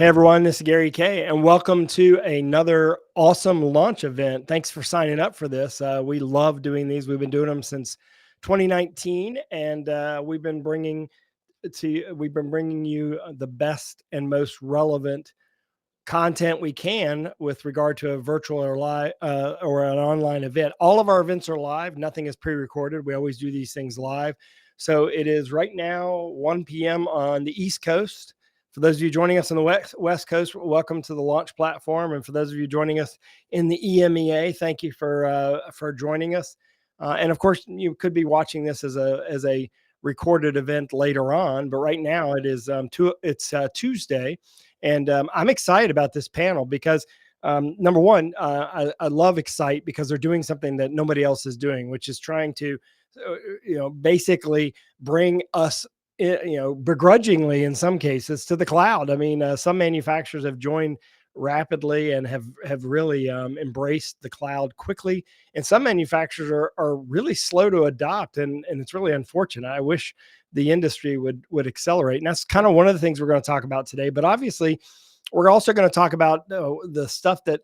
Hey everyone, this is Gary K, and welcome to another awesome launch event. Thanks for signing up for this. We love doing these. We've been doing them since 2019, and we've been bringing you the best and most relevant content we can with regard to a virtual or live or an online event. All of our events are live. Nothing is pre-recorded. We always do these things live. So it is right now 1 p.m. on the East Coast. For those of you joining us on the West Coast, welcome to the launch platform. And for those of you joining us in the EMEA, thank you for joining us. And of course, you could be watching this as a recorded event later on, but right now it is Tuesday. And I'm excited about this panel because number one, I love Xyte because they're doing something that nobody else is doing, which is trying to, basically bring us, begrudgingly in some cases to the cloud. I mean, some manufacturers have joined rapidly and have really embraced the cloud quickly. And some manufacturers are really slow to adopt. And it's really unfortunate. I wish the industry would accelerate. And that's kind of one of the things we're going to talk about today. But obviously, we're also going to talk about the stuff that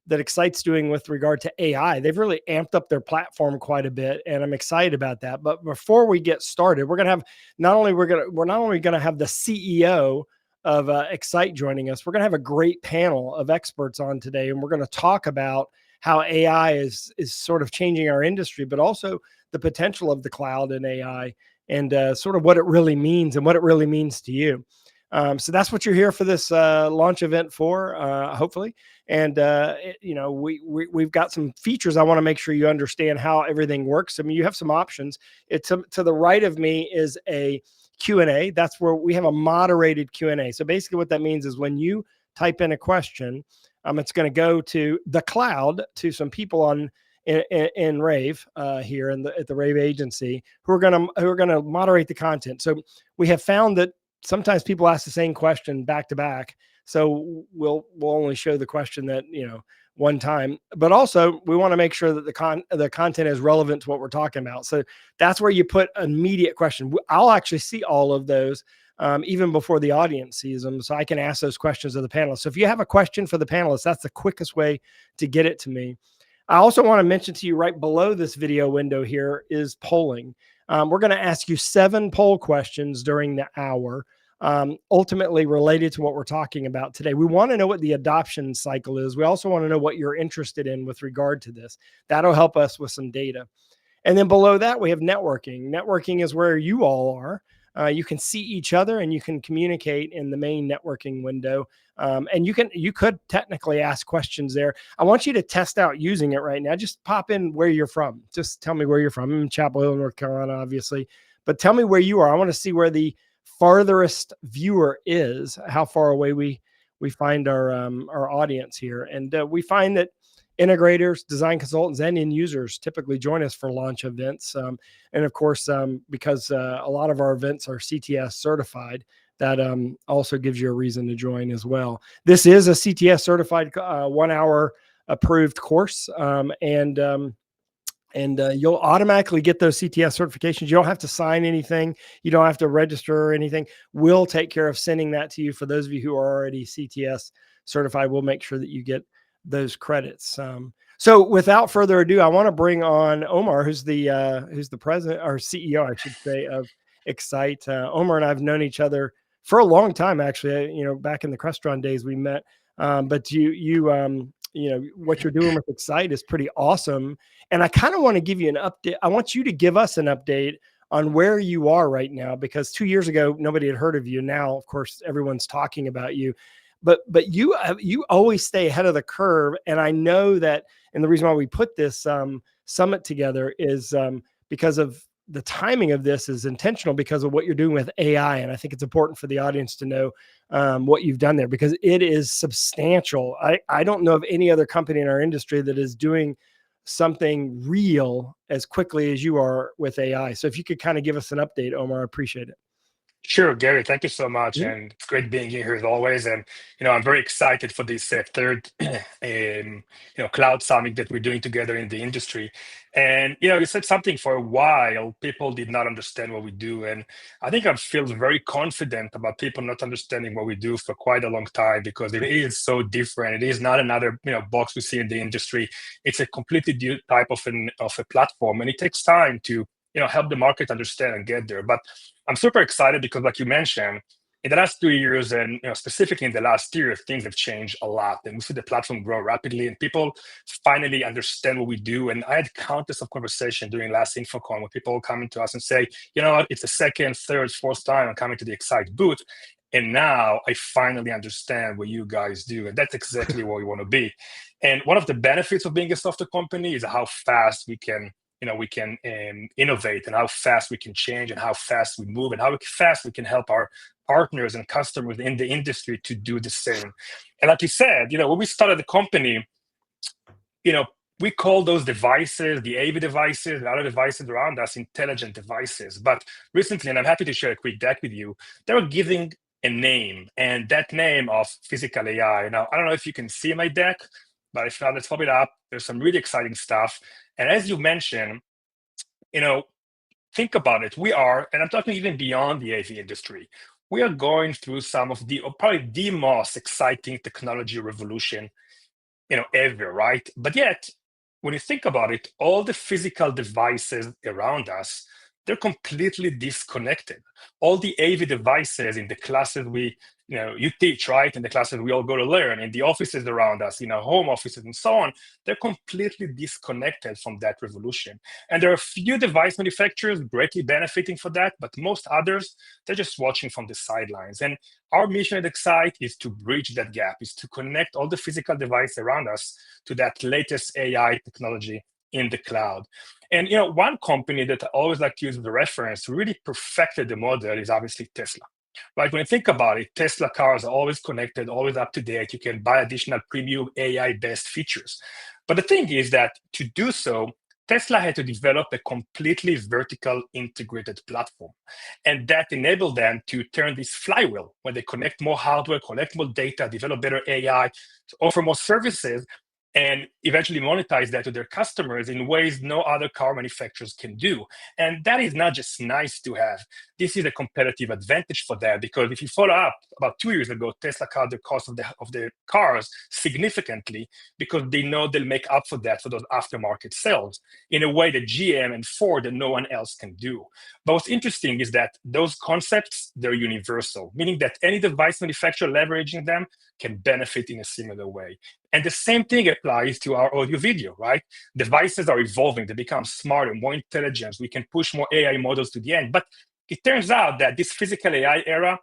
Xyte's doing with regard to AI. They've really amped up their platform quite a bit, and I'm excited about that. But before we get started, we're going to have we're not only going to have the CEO of Xyte joining us. We're going to have a great panel of experts on today, and we're going to talk about how AI is sort of changing our industry, but also the potential of the cloud and AI, and sort of what it really means and what it really means to you. So that's what you're here for this launch event for, hopefully. And we've got some features. I want to make sure you understand how everything works. I mean, you have some options. It's to the right of me is a Q&A. That's where we have a moderated Q&A. So basically what that means is when you type in a question, it's going to go to the cloud, to some people in rAVe here at the rAVe agency who are going to moderate the content. So we have found that sometimes people ask the same question back to back. So we'll only show the question that, one time, but also we want to make sure that the content is relevant to what we're talking about. So that's where you put an immediate question. I'll actually see all of those even before the audience sees them. So I can ask those questions of the panelists. So if you have a question for the panelists, that's the quickest way to get it to me. I also want to mention to you right below this video window here is polling. We're going to ask you 7 poll questions during the hour, ultimately related to what we're talking about today. We want to know what the adoption cycle is. We also want to know what you're interested in with regard to this. That'll help us with some data. And then below that, we have networking. Networking is where you all are. You can see each other and you can communicate in the main networking window. And you could technically ask questions there. I want you to test out using it right now. Just pop in where you're from. Just tell me where you're from. I'm in Chapel Hill, North Carolina, obviously. But tell me where you are. I want to see where the farthest viewer is, how far away we find our audience here. And we find that integrators, design consultants, and end users typically join us for launch events. And of course, because a lot of our events are CTS certified, that also gives you a reason to join as well. This is a CTS certified 1 hour approved course. And you'll automatically get those CTS certifications. You don't have to sign anything. You don't have to register or anything. We'll take care of sending that to you. For those of you who are already CTS certified, we'll make sure that you get those credits. So without further ado, I want to bring on Omar, who's the president or CEO, I should say, of Xyte. Omar and I have known each other for a long time, actually. Back in the Crestron days we met. But what you're doing with Xyte is pretty awesome. And I kind of want to give you an update. I want you to give us an update on where you are right now, because 2 years ago, nobody had heard of you. Now, of course, everyone's talking about you, but you always stay ahead of the curve. And I know that, and the reason why we put this summit together is because of the timing of this is intentional because of what you're doing with AI. And I think it's important for the audience to know what you've done there, because it is substantial. I don't know of any other company in our industry that is doing something real as quickly as you are with AI. So if you could kind of give us an update, Omar, I appreciate it. Sure, Gary, thank you so much. Yeah. And it's great being here as always. And, I'm very excited for this third, cloud summit that we're doing together in the industry. And you said something for a while, people did not understand what we do. And I think I feel very confident about people not understanding what we do for quite a long time because it is so different. It is not another box we see in the industry. It's a completely new type of a platform, and it takes time to help the market understand and get there. But I'm super excited because, like you mentioned, in the last 2 years, and specifically in the last year, things have changed a lot, and we see the platform grow rapidly, and people finally understand what we do. And I had countless of conversation during last InfoCon with people coming to us and say, you know what, it's the second, third, fourth time I'm coming to the Xyte booth, and now I finally understand what you guys do, and that's exactly where we want to be. And one of the benefits of being a software company is how fast we can innovate, and how fast we can change, and how fast we move, and how fast we can help our partners and customers in the industry to do the same. And like you said, when we started the company, we call those devices, the AV devices, and other devices around us, intelligent devices. But recently, and I'm happy to share a quick deck with you, they were giving a name, and that name of physical AI. Now, I don't know if you can see my deck, but if not, let's pop it up. There's some really exciting stuff. And as you mentioned, think about it. We are, and I'm talking even beyond the AV industry, we are going through some of the, or probably the most exciting technology revolution, ever, right? But yet, when you think about it, all the physical devices around us, they're completely disconnected. All the AV devices in the classes you teach, right? In the classes we all go to learn, in the offices around us, in our home offices and so on, they're completely disconnected from that revolution. And there are a few device manufacturers greatly benefiting from that, but most others, they're just watching from the sidelines. And our mission at Xyte is to bridge that gap, is to connect all the physical devices around us to that latest AI technology in the cloud. And one company that I always like to use as a reference who really perfected the model is obviously Tesla. Right? When you think about it, Tesla cars are always connected, always up to date. You can buy additional premium AI-based features. But the thing is that to do so, Tesla had to develop a completely vertical integrated platform. And that enabled them to turn this flywheel when they connect more hardware, collect more data, develop better AI, offer more services, and eventually monetize that to their customers in ways no other car manufacturers can do. And that is not just nice to have. This is a competitive advantage for them, because if you follow up, about 2 years ago, Tesla cut the cost of the cars significantly because they know they'll make up for that for those aftermarket sales in a way that GM and Ford and no one else can do. But what's interesting is that those concepts, they're universal, meaning that any device manufacturer leveraging them can benefit in a similar way. And the same thing applies to our audio video, right? Devices are evolving, they become smarter, more intelligent. We can push more AI models to the end. But it turns out that this physical AI era,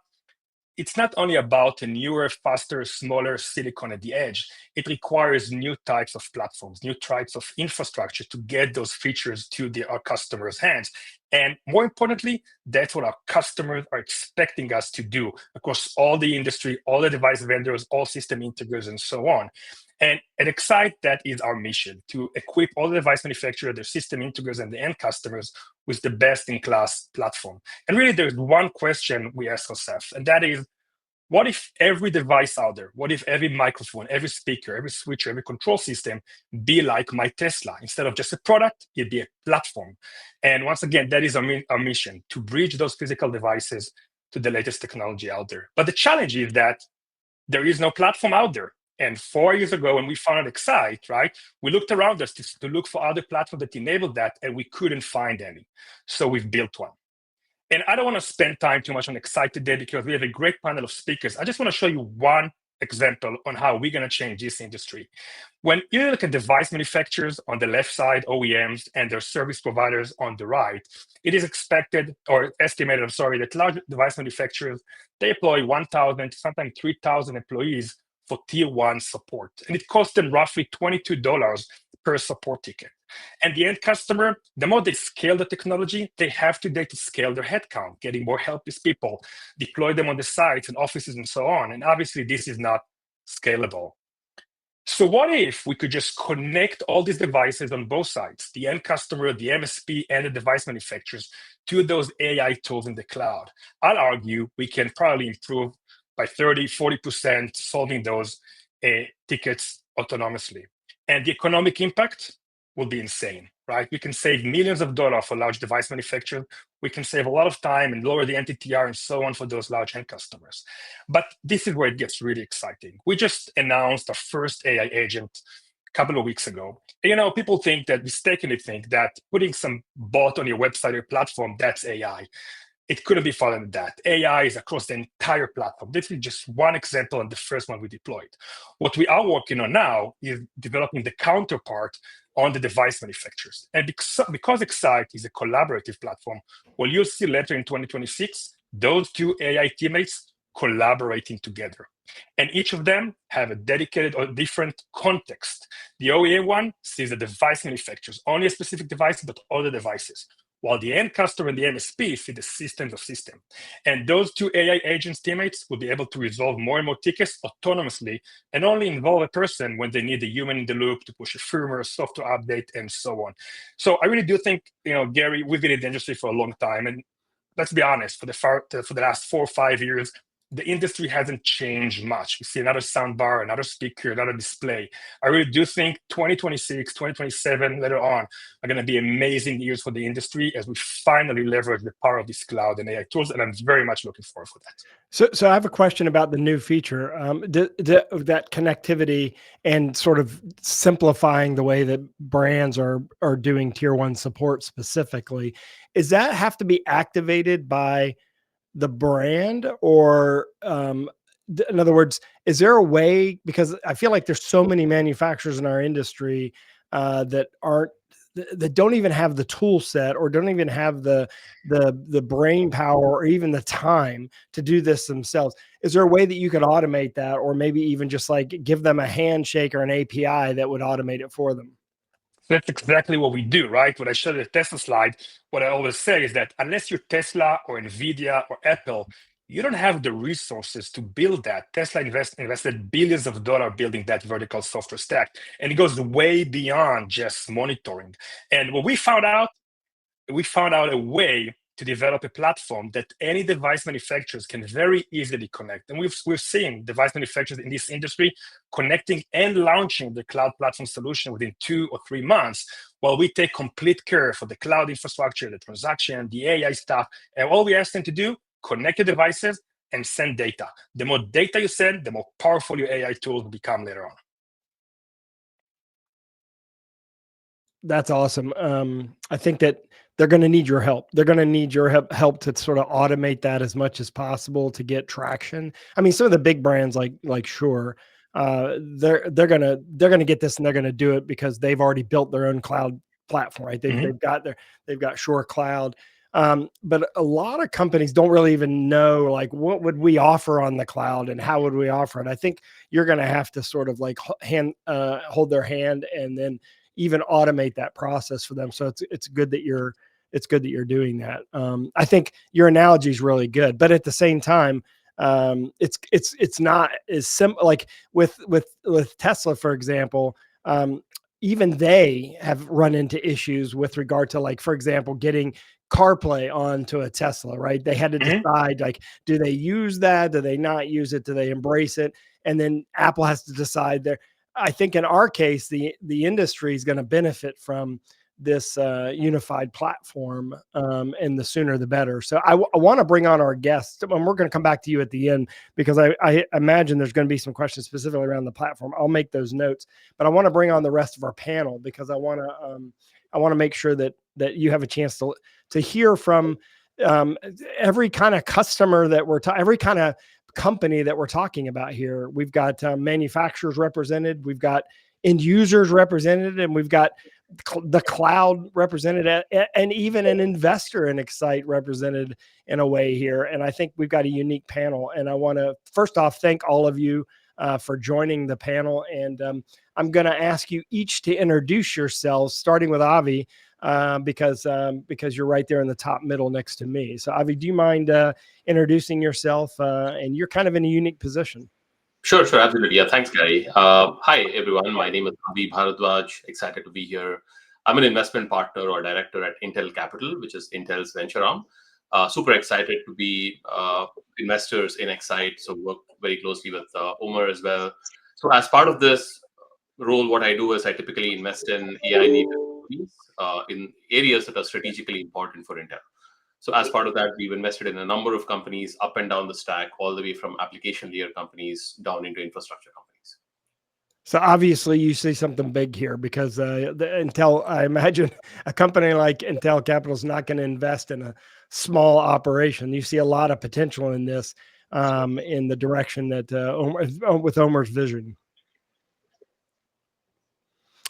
it's not only about a newer, faster, smaller silicon at the edge. It requires new types of platforms, new types of infrastructure to get those features to our customers' hands. And more importantly, that's what our customers are expecting us to do across all the industry, all the device vendors, all system integrators, and so on. And at Xyte, that is our mission, to equip all the device manufacturers, their system integrators, and the end customers with the best-in-class platform. And really, there's one question we ask ourselves, and that is, what if every device out there, what if every microphone, every speaker, every switcher, every control system be like my Tesla? Instead of just a product, it'd be a platform. And once again, that is our mission, to bridge those physical devices to the latest technology out there. But the challenge is that there is no platform out there. And 4 years ago, when we founded Xyte, right, we looked around us to look for other platforms that enabled that, and we couldn't find any. So we've built one. And I don't want to spend time too much on Xyte today because we have a great panel of speakers. I just want to show you one example on how we're going to change this industry. When you look at device manufacturers on the left side, OEMs, and their service providers on the right, it is expected or estimated, that large device manufacturers, they employ 1,000, sometimes 3,000 employees for tier one support. And it costs them roughly $22 per support ticket. And the end customer, the more they scale the technology, they have to scale their headcount, getting more help with people, deploy them on the sites and offices and so on. And obviously, this is not scalable. So what if we could just connect all these devices on both sides, the end customer, the MSP, and the device manufacturers, to those AI tools in the cloud? I'll argue we can probably improve by 30, 40% solving those tickets autonomously. And the economic impact will be insane. right? We can save millions of dollars for large device manufacturers. We can save a lot of time and lower the NTTR and so on for those large end customers. But this is where it gets really exciting. We just announced our first AI agent a couple of weeks ago. People mistakenly think that putting some bot on your website or platform, that's AI. It couldn't be farther than that. AI is across the entire platform. This is just one example and the first one we deployed. What we are working on now is developing the counterpart on the device manufacturers. And because Xyte is a collaborative platform, well, you'll see later in 2026, those two AI teammates collaborating together. And each of them have a dedicated or different context. The OEM one sees the device manufacturers, only a specific device, but all the devices, while the end customer and the MSP see the systems of system. And those two AI agents teammates will be able to resolve more and more tickets autonomously and only involve a person when they need a human in the loop to push a firmware, software update, and so on. So I really do think, Gary, we've been in the industry for a long time. And let's be honest, for the last 4 or 5 years, the industry hasn't changed much. We see another soundbar, another speaker, another display. I really do think 2026, 2027, later on, are going to be amazing years for the industry as we finally leverage the power of this cloud and AI tools. And I'm very much looking forward for that. So I have a question about the new feature, that connectivity and sort of simplifying the way that brands are doing tier 1 support specifically. Is that have to be activated by the brand, or in other words, is there a way, because I feel like there's so many manufacturers in our industry that don't even have the tool set or don't even have the brain power or even the time to do this themselves? Is there a way that you could automate that, or maybe even just like give them a handshake or an API that would automate it for them? That's exactly what we do, right? When I showed the Tesla slide, what I always say is that unless you're Tesla or NVIDIA or Apple, you don't have the resources to build that. Tesla invested billions of dollars building that vertical software stack, and it goes way beyond just monitoring. And what we found out a way to develop a platform that any device manufacturers can very easily connect. And we've seen device manufacturers in this industry connecting and launching the cloud platform solution within 2 or 3 months, while we take complete care for the cloud infrastructure, the transaction, the AI stuff. And all we ask them to do, connect the devices and send data. The more data you send, the more powerful your AI tools become later on. That's awesome. I think that they're going to need your help. They're going to need your help to sort of automate that as much as possible to get traction. I mean, some of the big brands like Shure, they're gonna get this and they're gonna do it because they've already built their own cloud platform, right? They've got Shure Cloud. But a lot of companies don't really even know, like, what would we offer on the cloud and how would we offer it? I think you're going to have to sort of like hold their hand and then even automate that process for them. So it's good that you're doing that. I think your analogy is really good, but at the same time, it's not as simple. Like with Tesla, for example, even they have run into issues with regard to, like, for example, getting CarPlay onto a Tesla, right? They had to decide, like, do they use that? Do they not use it? Do they embrace it? And then Apple has to decide there. I think in our case, the industry is going to benefit from this unified platform, and the sooner the better. So I want to bring on our guests, and we're going to come back to you at the end because I imagine there's going to be some questions specifically around the platform. I'll make those notes, but I want to bring on the rest of our panel because I want to make sure that you have a chance to hear from every kind of customer that every kind of company that we're talking about here. We've got manufacturers represented, we've got end users represented, and we've got the cloud represented, and even an investor in Xyte represented in a way here. And I think we've got a unique panel. And I want to first off thank all of you for joining the panel. And I'm going to ask you each to introduce yourselves, starting with Avi, because you're right there in the top middle next to me. So Avi, do you mind introducing yourself? And you're kind of in a unique position. Sure, absolutely. Yeah, thanks, Gary. Hi, everyone. My name is Avi Bharadwaj. Excited to be here. I'm an investment partner or director at Intel Capital, which is Intel's venture arm. Super excited to be investors in Xyte, so work very closely with Omer as well. So as part of this role, what I do is I typically invest in AI native companies in areas that are strategically important for Intel. So as part of that, we've invested in a number of companies up and down the stack, all the way from application layer companies down into infrastructure companies. So obviously you see something big here, because the Intel, I imagine a company like Intel Capital is not going to invest in a small operation. You see a lot of potential in this, in the direction that with Omer's vision.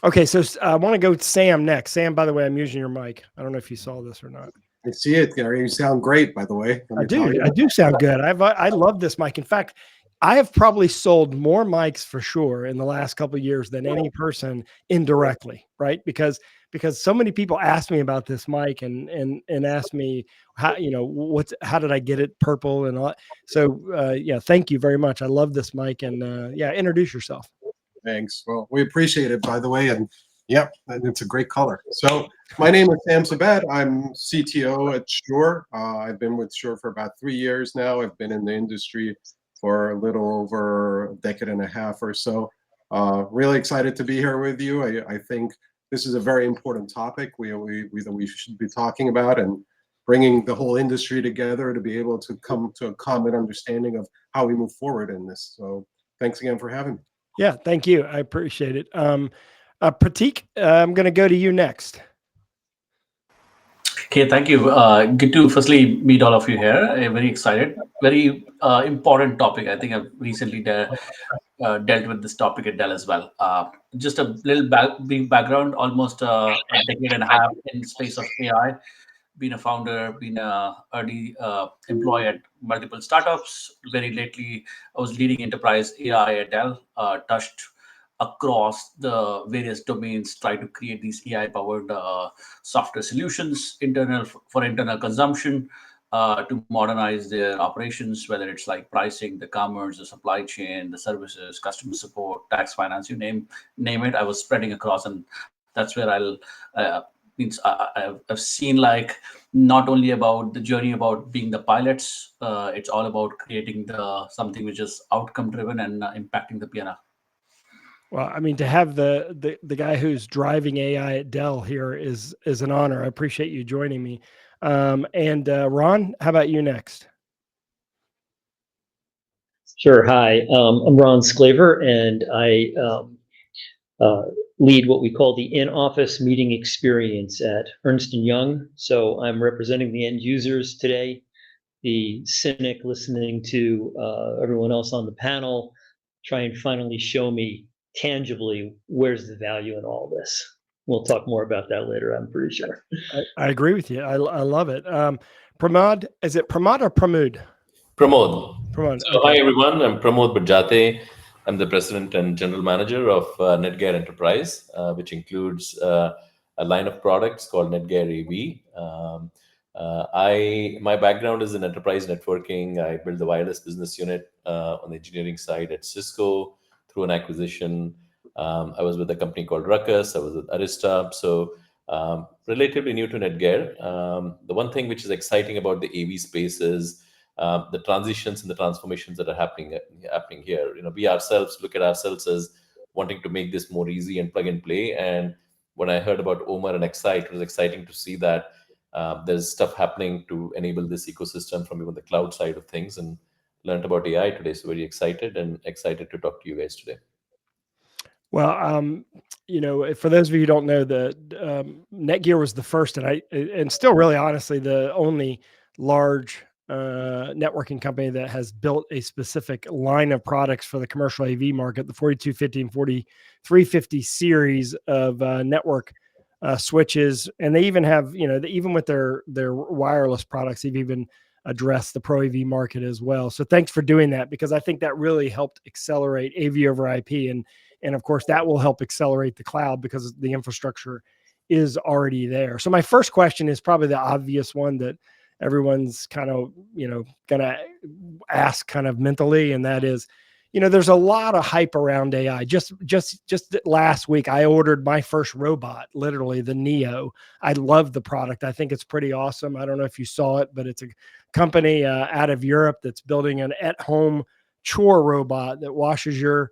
Okay, so I want to go to Sam next. Sam, by the way, I'm using your mic. I don't know if you saw this or not. I see it, Gary. You sound great, by the way. I do sound good. I love this mic. In fact, I have probably sold more mics for sure in the last couple of years than any person indirectly, right? Because so many people ask me about this mic and ask me how, how did I get it purple and all. So yeah, thank you very much. I love this mic, and yeah, introduce yourself. Thanks. Well, we appreciate it, by the way. And yep, and it's a great color. So my name is Sam Sabet. I'm CTO at Shure. I've been with Shure for about 3 years now. I've been in the industry for a little over a decade and a half or so. Really excited to be here with you. I think this is a very important topic that we should be talking about, and bringing the whole industry together to be able to come to a common understanding of how we move forward in this. So thanks again for having me. Yeah, thank you. I appreciate it. Pratik, I'm going to go to you next. Okay, thank you. Good to firstly meet all of you here. I'm very excited. Very important topic. I think I've recently dealt with this topic at Dell as well. Just a little brief background, almost a decade and a half in the space of AI. Been a founder, been an early employee at multiple startups. Very lately, I was leading enterprise AI at Dell, touched across the various domains, try to create these AI-powered software solutions for internal consumption to modernize their operations, whether it's like pricing, the commerce, the supply chain, the services, customer support, tax, finance, you name it. I was spreading across, and that's where I've seen like not only about the journey about being the pilots, it's all about creating something which is outcome driven and impacting the P&L. Well, I mean, to have the guy who's driving AI at Dell here is an honor. I appreciate you joining me. And Ron, how about you next? Sure. Hi, I'm Ron Sclaver, and I lead what we call the in-office meeting experience at Ernst & Young. So I'm representing the end users today, the cynic listening to everyone else on the panel, try and finally show me tangibly where's the value in all this. We'll talk more about that later, I'm pretty sure. I agree with you. I love it. Pramod, is it Pramod or Pramod? Pramod. Pramod. So, okay. Hi everyone, I'm Pramod Bajate. I'm the president and general manager of NetGear Enterprise, which includes a line of products called NetGear rAVe. My background is in enterprise networking. I built the wireless business unit on the engineering side at Cisco through an acquisition. I was with a company called Ruckus. I was with Arista. So relatively new to NetGear. The one thing which is exciting about the AV space is the transitions and the transformations that are happening here. We ourselves look at ourselves as wanting to make this more easy and plug and play. And when I heard about Omer and Xyte, it was exciting to see that there's stuff happening to enable this ecosystem from even the cloud side of things, and learned about AI today. So very excited to talk to you guys today. Well, for those of you who don't know, Netgear was the first, and still really honestly the only large networking company that has built a specific line of products for the commercial AV market, the 4250 and 4350 series of network switches. And they even have, even with their wireless products, they've even addressed the Pro AV market as well. So thanks for doing that, because I think that really helped accelerate AV over IP. And of course, that will help accelerate the cloud because the infrastructure is already there. So my first question is probably the obvious one that everyone's kind of, going to ask kind of mentally. And that is, there's a lot of hype around AI. Just last week, I ordered my first robot, literally the Neo. I love the product. I think it's pretty awesome. I don't know if you saw it, but it's a company out of Europe that's building an at-home chore robot that washes your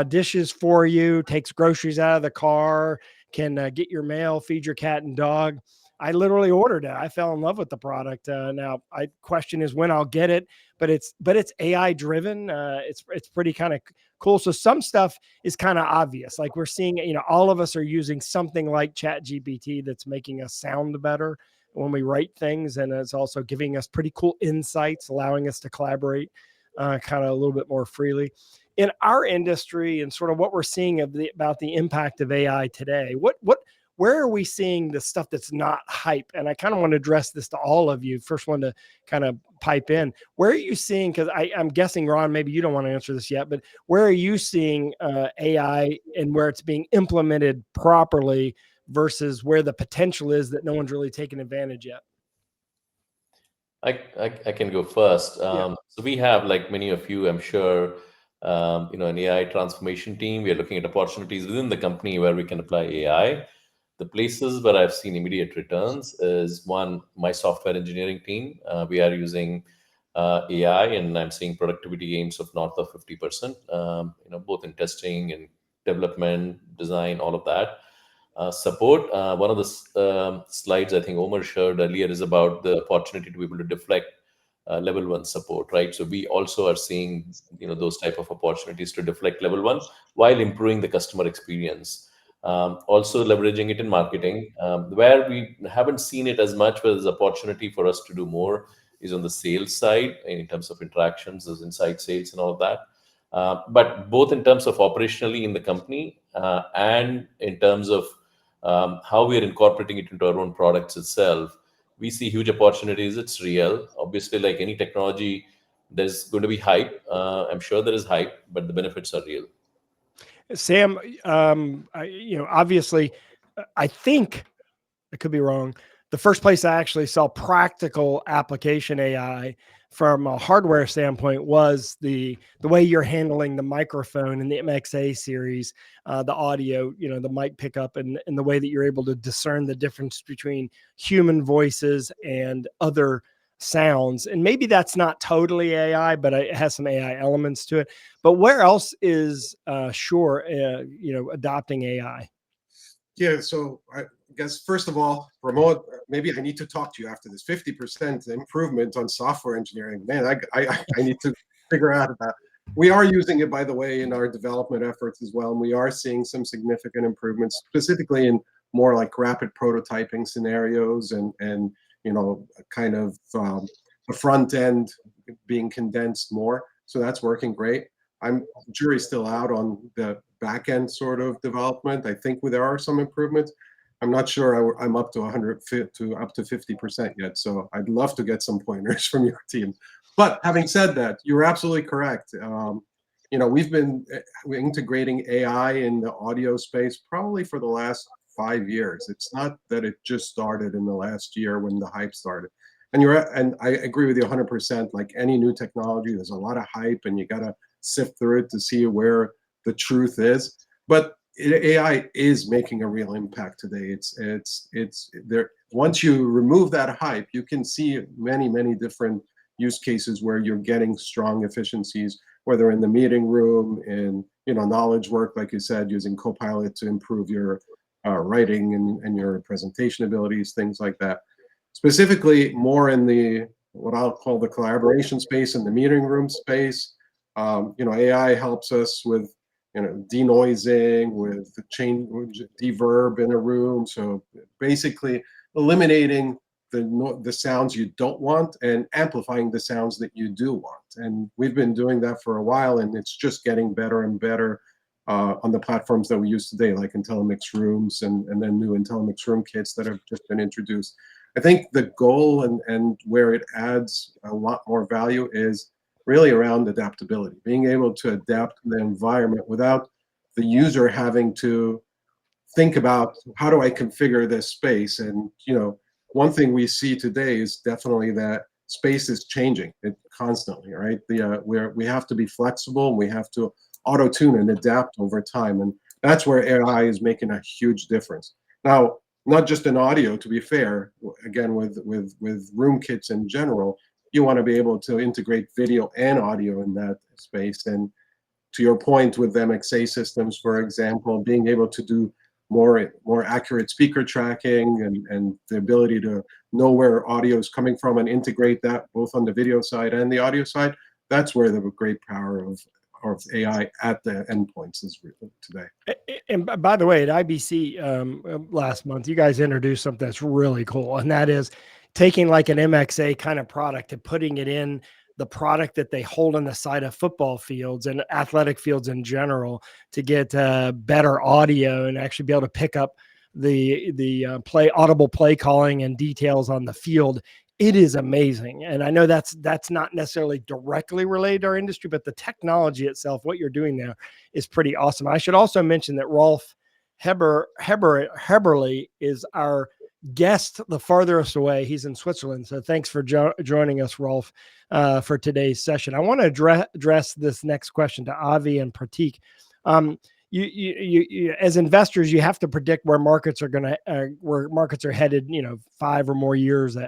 dishes for you, takes groceries out of the car, can get your mail, feed your cat and dog. I literally ordered it. I fell in love with the product. Now, question is when I'll get it, but it's AI driven. It's pretty kind of cool. So some stuff is kind of obvious. Like we're seeing, all of us are using something like ChatGPT that's making us sound better when we write things, and it's also giving us pretty cool insights, allowing us to collaborate kind of a little bit more freely. In our industry and sort of what we're seeing about the impact of AI today, where are we seeing the stuff that's not hype? And I kind of want to address this to all of you. First one to kind of pipe in. Where are you seeing, because I'm guessing, Ron, maybe you don't want to answer this yet, but where are you seeing AI and where it's being implemented properly versus where the potential is that no one's really taken advantage yet? I can go first. So we have, like many of you, I'm sure, an AI transformation team. We are looking at opportunities within the company where we can apply AI. The places where I've seen immediate returns is one, my software engineering team. We are using AI, and I'm seeing productivity gains of north of 50%. Both in testing and development, design, all of that. Support. One of the slides I think Omer showed earlier is about the opportunity to be able to deflect level 1 support, right? So we also are seeing those type of opportunities to deflect level 1 while improving the customer experience. Also leveraging it in marketing, where we haven't seen it as much, but there's opportunity for us to do more is on the sales side in terms of interactions, those inside sales and all of that. But both in terms of operationally in the company and in terms of how we are incorporating it into our own products itself, we see huge opportunities. It's real. Obviously, like any technology, there's going to be hype. I'm sure there is hype, but the benefits are real. Sam, obviously, I think, I could be wrong, the first place I actually saw practical application AI from a hardware standpoint was the way you're handling the microphone in the MXA series, the audio, the mic pickup, and the way that you're able to discern the difference between human voices and other sounds. And maybe that's not totally AI, but it has some AI elements to it. But where else is Shure adopting AI? Yeah, so I guess first of all, Ramon, maybe I need to talk to you after this 50% improvement on software engineering. Man, I need to figure out that. We are using it, by the way, in our development efforts as well. And we are seeing some significant improvements, specifically in more like rapid prototyping scenarios and kind of the front end being condensed more. So that's working great. Jury's still out on the back end sort of development. I think there are some improvements. I'm not sure I'm up to 100 to up to 50% yet. So I'd love to get some pointers from your team. But having said that, you're absolutely correct. We've been integrating AI in the audio space probably for the last 5 years. It's not that it just started in the last year when the hype started. And I agree with you 100%. Like any new technology, there's a lot of hype, and you gotta sift through it to see where the truth is. But AI is making a real impact today. It's there. Once you remove that hype, you can see many different use cases where you're getting strong efficiencies, whether in the meeting room, in knowledge work, like you said, using Copilot to improve your writing and your presentation abilities, things like that. Specifically, more in the what I'll call the collaboration space and the meeting room space. AI helps us with denoising, with change deverb in a room. So basically eliminating the sounds you don't want and amplifying the sounds that you do want. And we've been doing that for a while, and it's just getting better and better on the platforms that we use today, like IntelliMix Rooms and then new IntelliMix Room kits that have just been introduced. I think the goal and where it adds a lot more value is really around adaptability, being able to adapt to the environment without the user having to think about how do I configure this space. And one thing we see today is definitely that space is changing constantly, right? We have to be flexible, we have to auto-tune and adapt over time, and that's where AI is making a huge difference. Now, not just in audio, to be fair, again, with room kits in general, you want to be able to integrate video and audio in that space. And to your point with MXA systems, for example, being able to do more accurate speaker tracking and the ability to know where audio is coming from and integrate that both on the video side and the audio side. That's where the great power of AI at the endpoints is today. And by the way, at IBC last month, you guys introduced something that's really cool, and that is taking like an MXA kind of product and putting it in the product that they hold on the side of football fields and athletic fields in general to get better audio and actually be able to pick up the audible play calling and details on the field. It is amazing. And I know that's not necessarily directly related to our industry, but the technology itself, what you're doing there is pretty awesome. I should also mention that Rolf Heberle is our guest the farthest away. He's in Switzerland. So thanks for joining us, Rolf, for today's session. I want to address this next question to Avi and Pratik. You as investors, you have to predict where markets are headed, 5 or more years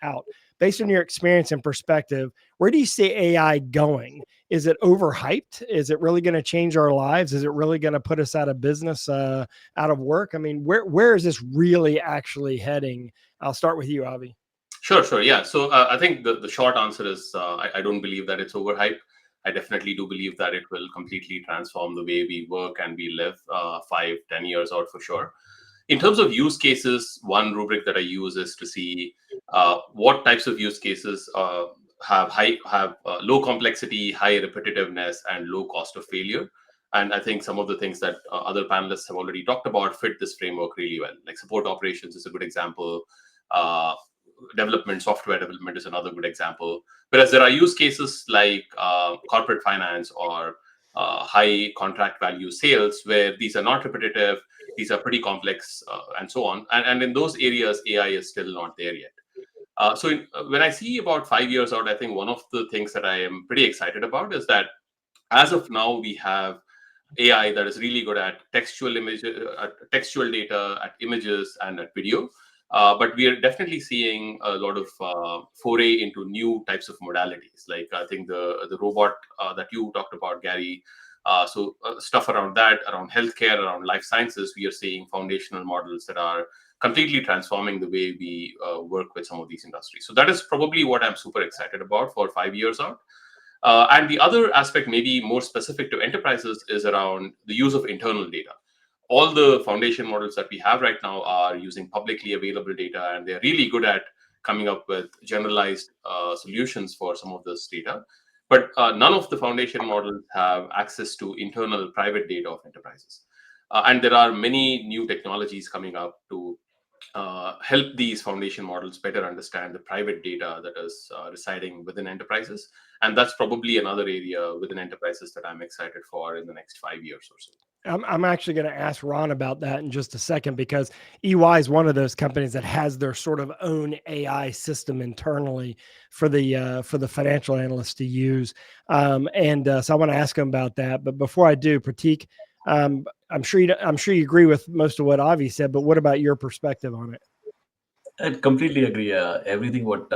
out. Based on your experience and perspective, where do you see AI going? Is it overhyped? Is it really going to change our lives? Is it really going to put us out of business, out of work? I mean, where is this really actually heading? I'll start with you, Avi. Sure. Yeah. So I think the short answer is I don't believe that it's overhyped. I definitely do believe that it will completely transform the way we work and we live 5-10 years out for sure. In terms of use cases, one rubric that I use is to see what types of use cases have low complexity, high repetitiveness, and low cost of failure. And I think some of the things that other panelists have already talked about fit this framework really well. Like support operations is a good example. Software development is another good example. Whereas there are use cases like corporate finance or high contract value sales where these are not repetitive, these are pretty complex, and so on. And in those areas, AI is still not there yet. When I see about 5 years out, I think one of the things that I am pretty excited about is that as of now, we have AI that is really good at textual data, at images, and at video. But we are definitely seeing a lot of foray into new types of modalities. Like I think the robot that you talked about, Gary. Stuff around that, around healthcare, around life sciences, we are seeing foundational models that are completely transforming the way we work with some of these industries. So that is probably what I'm super excited about for 5 years out. And the other aspect, maybe more specific to enterprises, is around the use of internal data. All the foundation models that we have right now are using publicly available data, and they're really good at coming up with generalized solutions for some of this data. But none of the foundation models have access to internal private data of enterprises. And there are many new technologies coming up to help these foundation models better understand the private data that is residing within enterprises. And that's probably another area within enterprises that I'm excited for in the next 5 years or so. I'm actually going to ask Ron about that in just a second, because EY is one of those companies that has their sort of own AI system internally for the financial analysts to use. So I want to ask him about that. But before I do, Pratik, I'm sure you agree with most of what Avi said, but what about your perspective on it? I completely agree. Everything what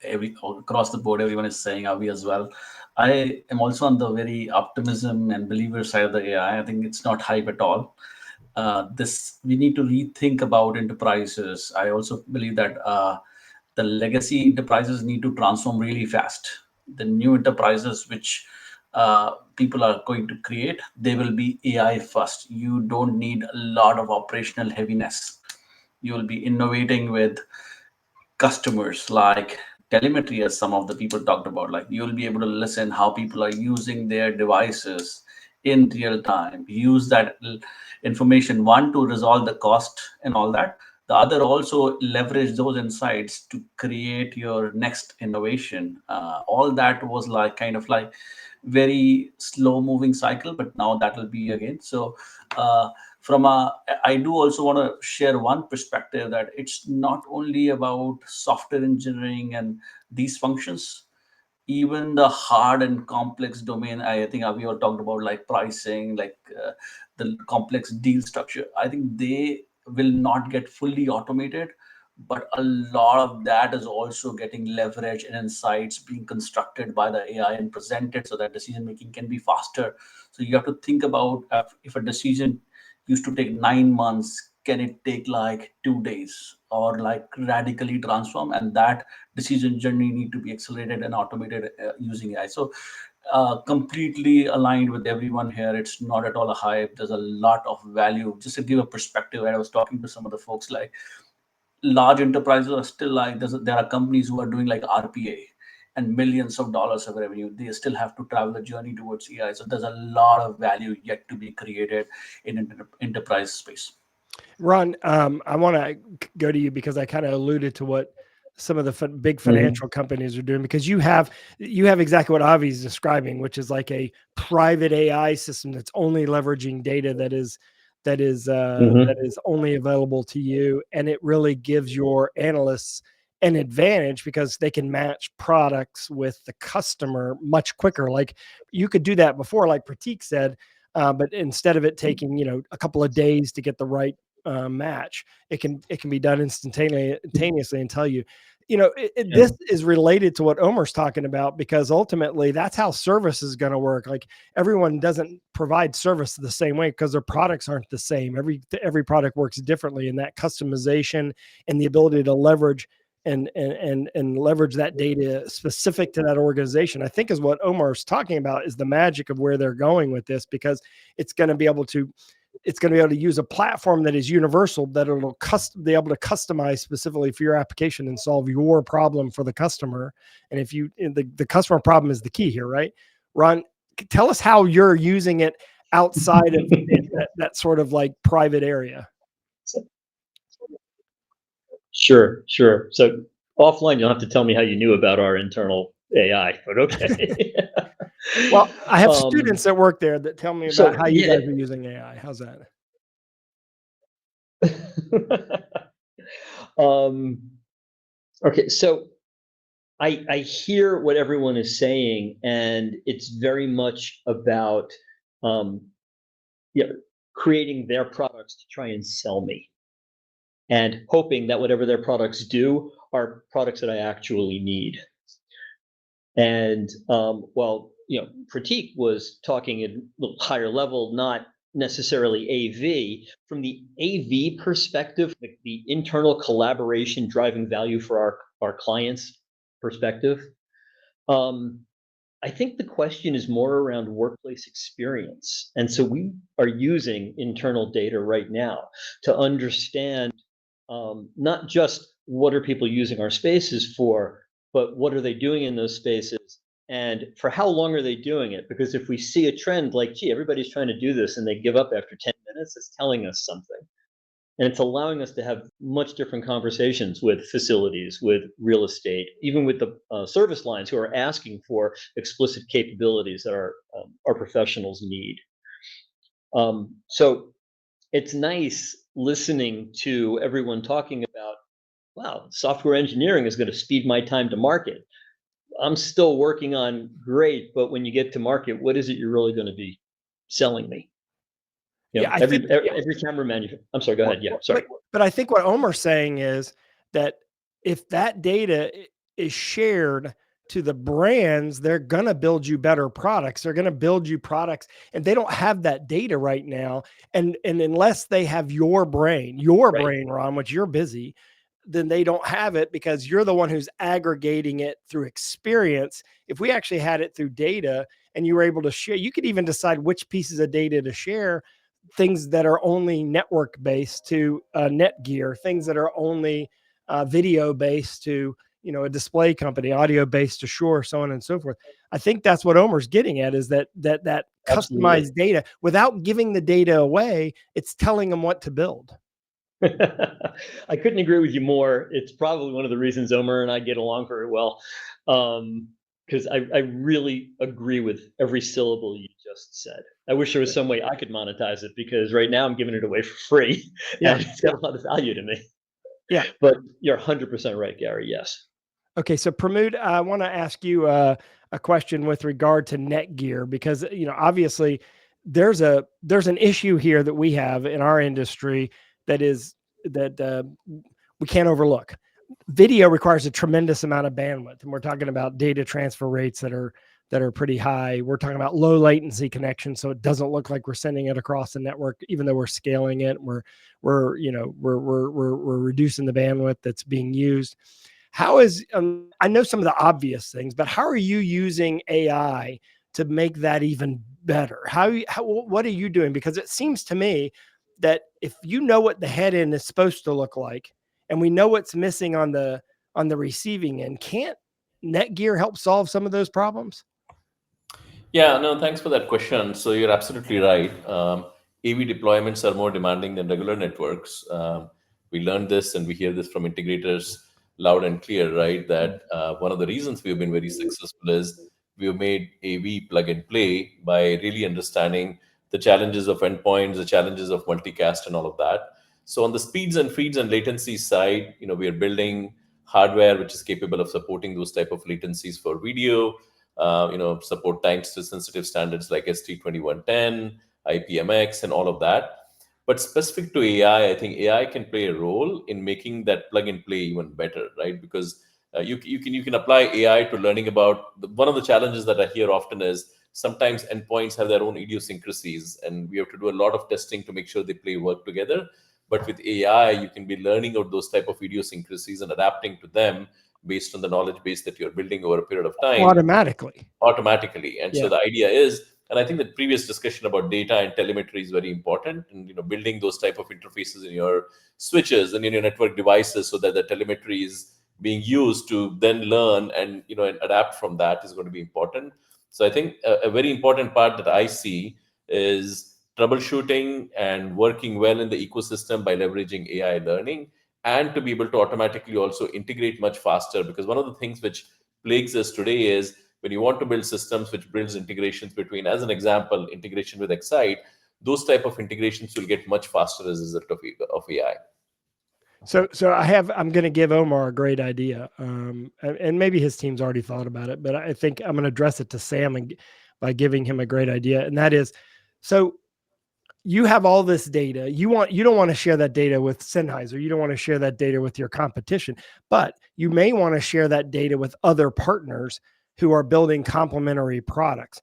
across the board everyone is saying, Avi as well. I am also on the very optimism and believer side of the AI. I think it's not hype at all. We need to rethink about enterprises. I also believe that the legacy enterprises need to transform really fast. The new enterprises which people are going to create, they will be AI first. You don't need a lot of operational heaviness. You will be innovating with customers, like telemetry, as some of the people talked about. Like you'll be able to listen how people are using their devices in real time, use that information, one, to resolve the cost and all that. The other, also leverage those insights to create your next innovation. All that was like kind of like very slow moving cycle, but now that will be again. So I do also want to share one perspective, that it's not only about software engineering and these functions. Even the hard and complex domain, I think we all talked about, like pricing, like the complex deal structure. I think they will not get fully automated, but a lot of that is also getting leverage and insights being constructed by the AI and presented so that decision making can be faster. So you have to think about if a decision used to take 9 months, can it take like 2 days, or like radically transform? And that decision journey need to be accelerated and automated using AI. So completely aligned with everyone here. It's not at all a hype. There's a lot of value. Just to give a perspective, I was talking to some of the folks, like large enterprises are still like, there are companies who are doing like RPA and millions of dollars of revenue. They still have to travel the journey towards AI. So there's a lot of value yet to be created in enterprise space. Ron, I want to go to you because I kind of alluded to what some of the big financial companies are doing, because you have exactly what Avi is describing, which is like a private AI system that's only leveraging data that is only available to you, and it really gives your analysts an advantage because they can match products with the customer much quicker. Like you could do that before, like Pratik said, but instead of it taking a couple of days to get the right match, it can be done instantaneously and tell you. This is related to what Omer's talking about, because ultimately that's how service is going to work. Like everyone doesn't provide service the same way because their products aren't the same. Every product works differently, and that customization and the ability to leverage and leverage that data specific to that organization, I think is what Omer's talking about, is the magic of where they're going with this, because it's going to be able to use a platform that is universal, that it'll be able to customize specifically for your application and solve your problem for the customer. And if the customer problem is the key here, right? Ron, tell us how you're using it outside of that sort of like private area. Sure. So offline, you'll have to tell me how you knew about our internal AI, but okay. Well, I have students that work there that tell me about how you guys are using AI. How's that? Okay, so I hear what everyone is saying, and it's very much about creating their products to try and sell me, and hoping that whatever their products do are products that I actually need. And Pratik was talking at a higher level, not necessarily AV. From the AV perspective, the internal collaboration driving value for our clients' perspective, I think the question is more around workplace experience. And so we are using internal data right now to understand not just what are people using our spaces for, but what are they doing in those spaces, and for how long are they doing it? Because if we see a trend like, gee, everybody's trying to do this and they give up after 10 minutes, it's telling us something. And it's allowing us to have much different conversations with facilities, with real estate, even with the service lines who are asking for explicit capabilities that our professionals need. So it's nice listening to everyone talking about, wow, software engineering is going to speed my time to market. I'm still working on great, but when you get to market, what is it you're really going to be selling me? Every camera manufacturer. I'm sorry, go ahead. Yeah, sorry. But I think what Omer's saying is that if that data is shared to the brands, they're going to build you better products. They're going to build you products, and they don't have that data right now. And unless they have your brain, Ron, which you're busy, then they don't have it, because you're the one who's aggregating it through experience. If we actually had it through data and you were able to share, you could even decide which pieces of data to share, things that are only network based to Netgear, things that are only video based to, a display company, audio based to Shure, so on and so forth. I think that's what Omer's getting at, is that customized data, without giving the data away, it's telling them what to build. I couldn't agree with you more. It's probably one of the reasons Omer and I get along very well, because I really agree with every syllable you just said. I wish there was some way I could monetize it, because right now I'm giving it away for free, and it's got a lot of value to me. Yeah, but you're 100% right, Gary. Yes. Okay, so Pramod, I want to ask you a question with regard to Netgear, because obviously there's an issue here that we have in our industry that we can't overlook. Video requires a tremendous amount of bandwidth, and we're talking about data transfer rates that are that are pretty high. We're talking about low latency connection, so it doesn't look like we're sending it across the network, even though we're scaling it. We're reducing the bandwidth that's being used. How is I know some of the obvious things, but how are you using AI to make that even better? What are you doing? Because it seems to me that if you know what the head end is supposed to look like, and we know what's missing on the receiving end, can't Netgear help solve some of those problems? Yeah, no, thanks for that question. So you're absolutely right. AV deployments are more demanding than regular networks. We learned this and we hear this from integrators loud and clear, right? That one of the reasons we've been very successful is we've made AV plug and play by really understanding the challenges of endpoints, the challenges of multicast and all of that. So on the speeds and feeds and latency side, we are building hardware which is capable of supporting those type of latencies for video, support time-sensitive standards like ST2110, IPMX, and all of that. But specific to AI, I think AI can play a role in making that plug and play even better, right? Because you can apply AI to learning about one of the challenges that I hear often is sometimes endpoints have their own idiosyncrasies, and we have to do a lot of testing to make sure they work together. But with AI, you can be learning of those type of idiosyncrasies and adapting to them based on the knowledge base that you're building over a period of time. Automatically. And so the idea is, and I think the previous discussion about data and telemetry is very important, and building those type of interfaces in your switches and in your network devices so that the telemetry is being used to then learn and and adapt from that is going to be important. So I think a very important part that I see is troubleshooting and working well in the ecosystem by leveraging AI learning, and to be able to automatically also integrate much faster. Because one of the things which plagues us today is when you want to build systems which builds integrations between, as an example, integration with Xyte, those type of integrations will get much faster as a result of AI. So I'm going to give Omar a great idea, and maybe his team's already thought about it, but I think I'm going to address it to Sam by giving him a great idea, and that is, so you have all this data. You don't want to share that data with Sennheiser. You don't want to share that data with your competition, but you may want to share that data with other partners who are building complementary products.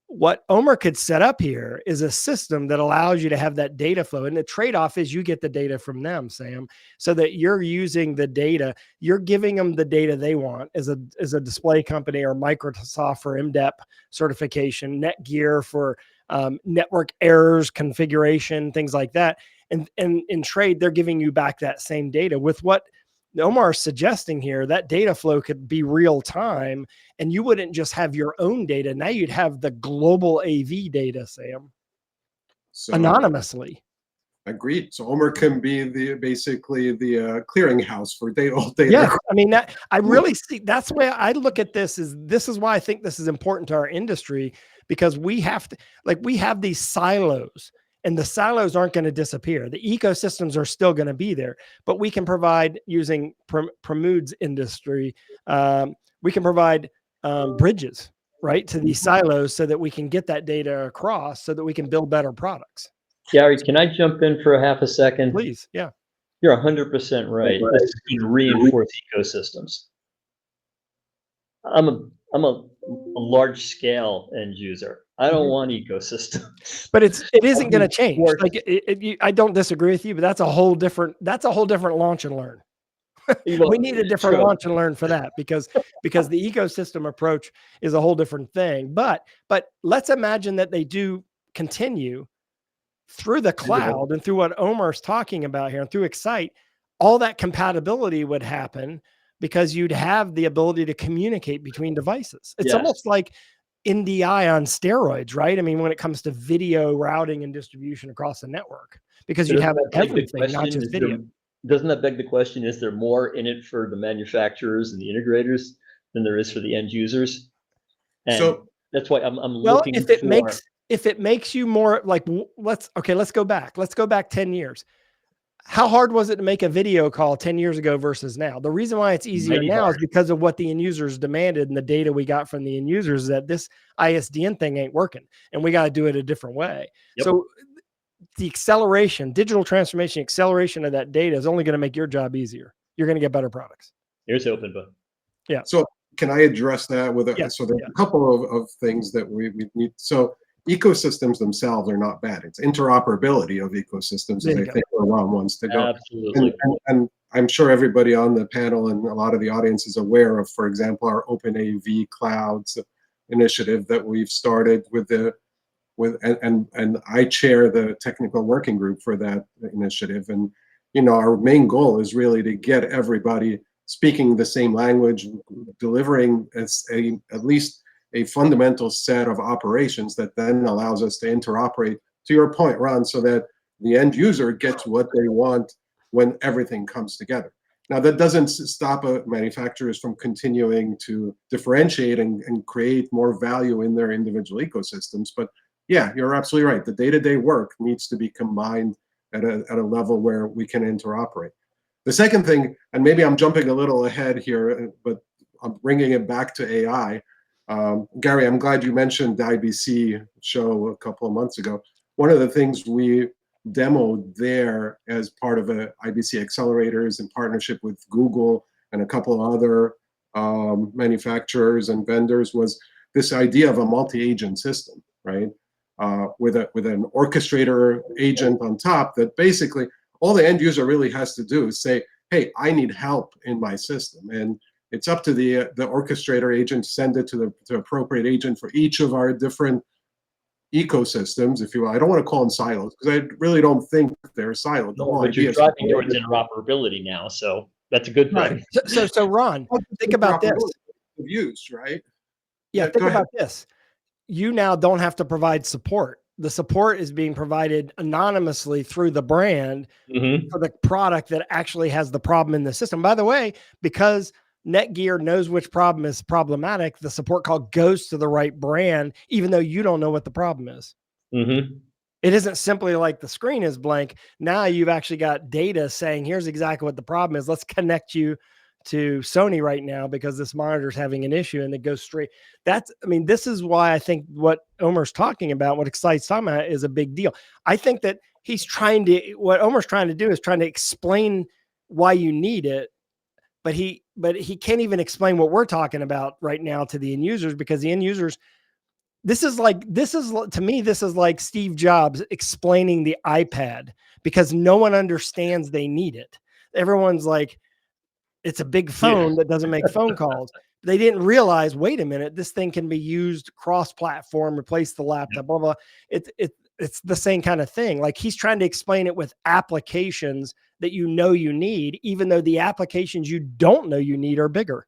What Omar could set up here is a system that allows you to have that data flow. And the trade-off is you get the data from them, Sam, so that you're using the data. You're giving them the data they want as a display company, or Microsoft for MDEP certification, Netgear for network errors, configuration, things like that. And in trade, they're giving you back that same data. With what Omar's suggesting here, that data flow could be real time, and you wouldn't just have your own data. Now you'd have the global AV data, Sam, anonymously. Agreed. So Omar can be basically the clearinghouse for all data. Yeah, I mean, that I really see. That's why I look at this. This is why I think this is important to our industry, because we have these silos. And the silos aren't going to disappear. The ecosystems are still going to be there, but we can provide, using Pramud's industry, we can provide bridges, right, to these silos so that we can get that data across so that we can build better products. Gary, can I jump in for a half a second? Please, yeah. You're 100% right. This is going to reinforce ecosystems. I'm a large scale end user. I don't want ecosystem, but it isn't going to change. Like I don't disagree with you, but that's a whole different launch and learn. We need a different launch and learn for that, because the ecosystem approach is a whole different thing. But let's imagine that they do continue through the cloud and through what Omar's talking about here and through Xyte, all that compatibility would happen because you'd have the ability to communicate between devices. It's almost like NDI on steroids, right? I mean, when it comes to video routing and distribution across the network, because you have everything, not just video. Doesn't that beg the question, is there more in it for the manufacturers and the integrators than there is for the end users? And so that's why I'm looking if it makes you more like, let's go back. Let's go back 10 years. How hard was it to make a video call 10 years ago versus now? The reason why it's easier now is because of what the end users demanded, and the data we got from the end users is that this ISDN thing ain't working and we got to do it a different way. So the acceleration, digital transformation, acceleration of that data is only going to make your job easier. You're going to get better products. Here's the open book. Yeah. So can I address that with a, so there's a couple of things that we need. So ecosystems themselves are not bad. It's interoperability of ecosystems that I think where Ron wants to go. Absolutely. And I'm sure everybody on the panel and a lot of the audience is aware of, for example, our OpenAV Clouds initiative that we've started and I chair the technical working group for that initiative. And, you know, our main goal is really to get everybody speaking the same language, delivering at least a fundamental set of operations that then allows us to interoperate, to your point, Ron, so that the end user gets what they want when everything comes together. Now, that doesn't stop manufacturers from continuing to differentiate and create more value in their individual ecosystems. But yeah, you're absolutely right. The day-to-day work needs to be combined at a level where we can interoperate. The second thing, and maybe I'm jumping a little ahead here, but I'm bringing it back to AI. Gary, I'm glad you mentioned the IBC show a couple of months ago. One of the things we demoed there as part of a IBC accelerators in partnership with Google and a couple of other manufacturers and vendors was this idea of a multi-agent system, right? With an orchestrator agent on top that basically all the end user really has to do is say, hey, I need help in my system. And it's up to the orchestrator agent to send it to the appropriate agent for each of our different ecosystems, if you will. I don't want to call them silos because I really don't think they're siloed. No, but you're driving towards interoperability now, so that's a good thing. Right. So Ron, think about this. Use, right? Yeah, think about this. You now don't have to provide support. The support is being provided anonymously through the brand for the product that actually has the problem in the system. By the way, because Netgear knows which problem is problematic, the support call goes to the right brand, even though you don't know what the problem is. It isn't simply like the screen is blank. Now you've actually got data saying, here's exactly what the problem is. Let's connect you to Sony right now because this monitor is having an issue, and it goes straight. This is why I think what Omer's talking about, what Xyte's talking about, is a big deal. I think that what Omer's trying to do is trying to explain why you need it, but he can't even explain what we're talking about right now to the end users, because the end users, this is to me, this is like Steve Jobs explaining the iPad, because no one understands they need it. Everyone's like, it's a big phone that doesn't make phone calls. They didn't realize, wait a minute, this thing can be used cross-platform, replace the laptop, blah, blah. It's the same kind of thing. Like, he's trying to explain it with applications that you know you need, even though the applications you don't know you need are bigger.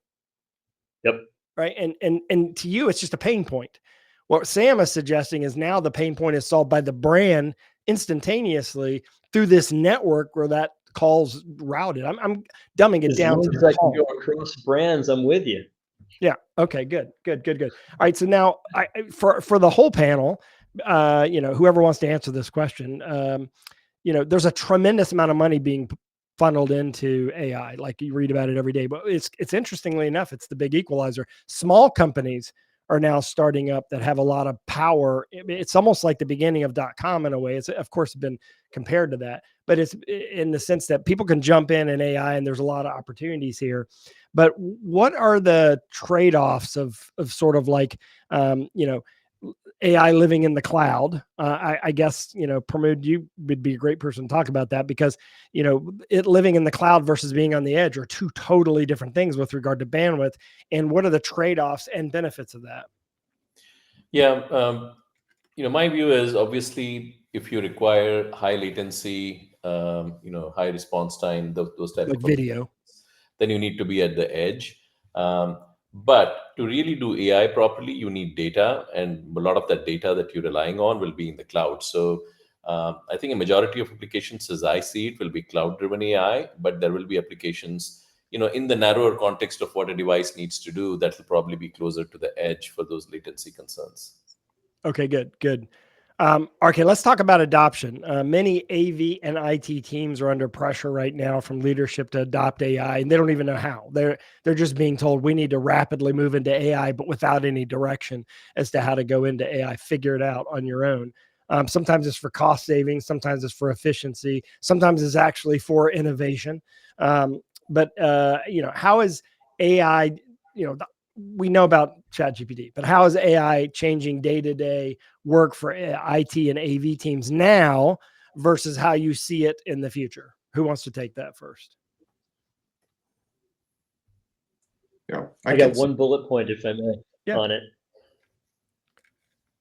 Yep. Right. And to you, it's just a pain point. What Sam is suggesting is now the pain point is solved by the brand instantaneously through this network where that call's routed. I'm dumbing it down to the call. Go across brands, I'm with you. Yeah. Okay. Good. All right. So now, for the whole panel, whoever wants to answer this question, there's a tremendous amount of money being funneled into AI. Like, you read about it every day. But it's interestingly enough, it's the big equalizer. Small companies are now starting up that have a lot of power. It's almost like the beginning of .com in a way. It's, of course, been compared to that, but it's in the sense that people can jump in AI, and there's a lot of opportunities here. But what are the trade-offs of sort of like, AI living in the cloud? I guess, Pramod, you would be a great person to talk about that, because, it living in the cloud versus being on the edge are two totally different things with regard to bandwidth. And what are the trade-offs and benefits of that? Yeah. My view is, obviously, if you require high latency, high response time, those types of video, then you need to be at the edge. But to really do AI properly, you need data, and a lot of that data that you're relying on will be in the cloud. So I think a majority of applications, as I see it, will be cloud-driven AI, but there will be applications, in the narrower context of what a device needs to do, that will probably be closer to the edge for those latency concerns. Okay, good. Okay, let's talk about adoption. Many AV and IT teams are under pressure right now from leadership to adopt AI, and they don't even know how. They're just being told, we need to rapidly move into AI, but without any direction as to how to go into AI. Figure it out on your own. Sometimes it's for cost savings, sometimes it's for efficiency, sometimes it's actually for innovation. But how is AI, we know about ChatGPT, but how is AI changing day-to-day work for IT and AV teams now versus how you see it in the future? Who wants to take that first? Yeah, I got one bullet point, if I may, on it.